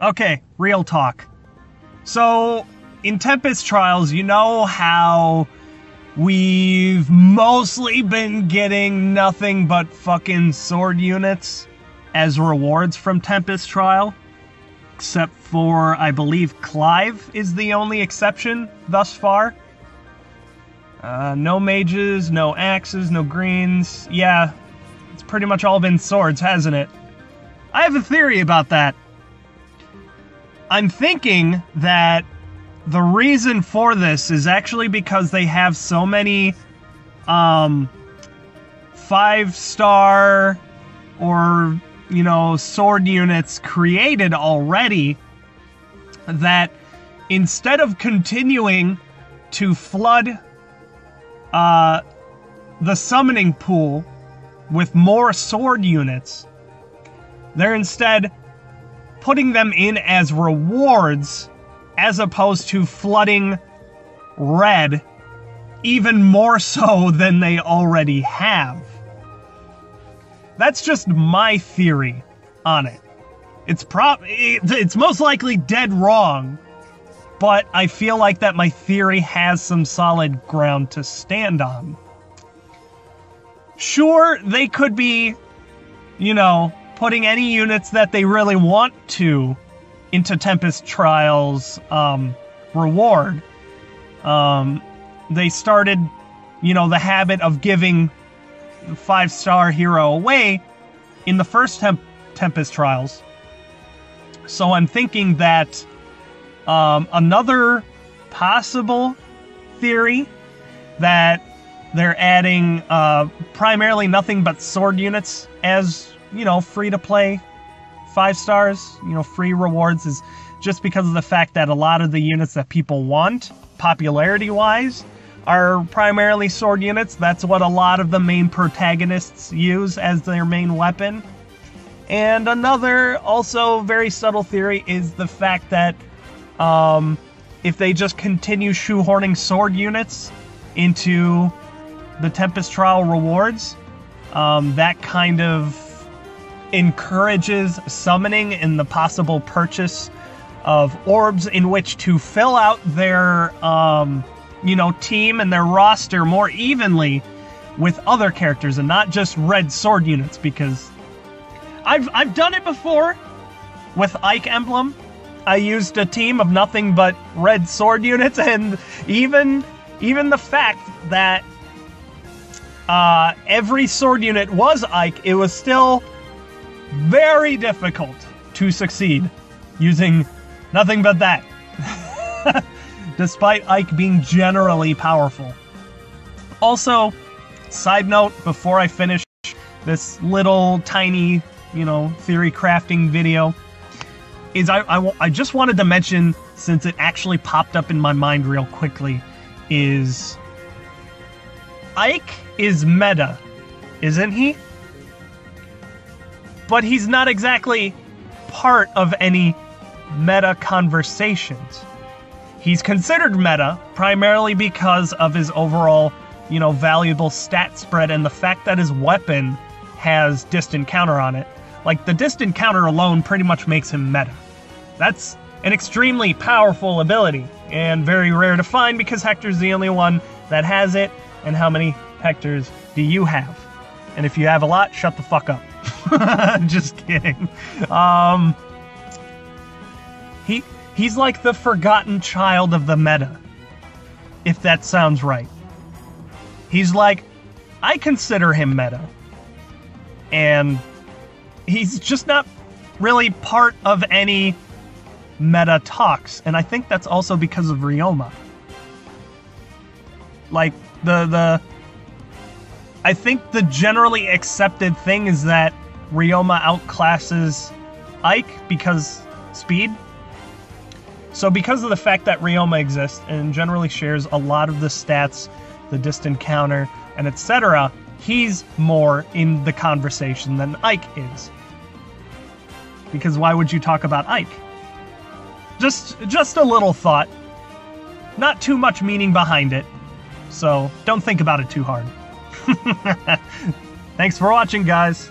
Okay, real talk. So, in Tempest Trials, you know how we've mostly been getting nothing but fucking sword units as rewards from Tempest Trial? Except for, I believe, Clive is the only exception thus far. No mages, no axes, no greens. Yeah, it's pretty much all been swords, hasn't it? I have a theory about that. I'm thinking that the reason for this is actually because they have so many 5-star or, you know, sword units created already, that instead of continuing to flood the summoning pool with more sword units, they're instead putting them in as rewards as opposed to flooding red even more so than they already have. That's just my theory on it. It's most likely dead wrong, but I feel like that my theory has some solid ground to stand on. Sure, they could be, you know, putting any units that they really want to into Tempest Trials reward. They started, you know, the habit of giving the 5-star hero away in the first Tempest Trials. So I'm thinking that another possible theory that they're adding primarily nothing but sword units as, you know, free-to-play 5 stars, you know, free rewards, is just because of the fact that a lot of the units that people want, popularity-wise, are primarily sword units. That's what a lot of the main protagonists use as their main weapon. And another, also very subtle theory, is the fact that if they just continue shoehorning sword units into the Tempest Trial rewards, that kind of encourages summoning and the possible purchase of orbs in which to fill out their, you know, team and their roster more evenly with other characters and not just red sword units, because I've done it before with Ike Emblem. I used a team of nothing but red sword units, and even the fact that every sword unit was Ike, it was still very difficult to succeed using nothing but that. Despite Ike being generally powerful. Also, side note, before I finish this little tiny, you know, theory crafting video, is I just wanted to mention, since it actually popped up in my mind real quickly, is Ike is meta, isn't he? But he's not exactly part of any meta conversations. He's considered meta primarily because of his overall, you know, valuable stat spread and the fact that his weapon has distant counter on it. Like, the distant counter alone pretty much makes him meta. That's an extremely powerful ability and very rare to find because Hector's the only one that has it. And how many Hectors do you have? And if you have a lot, shut the fuck up. Just kidding. He's like the forgotten child of the meta, if that sounds right. He's like, I consider him meta, and he's just not really part of any meta talks, and I think that's also because of Ryoma. Like, I think the generally accepted thing is that Ryoma outclasses Ike because speed. So because of the fact that Ryoma exists and generally shares a lot of the stats, the distant counter, and etc., he's more in the conversation than Ike is. Because why would you talk about Ike? Just a little thought. Not too much meaning behind it. So don't think about it too hard. Thanks for watching, guys.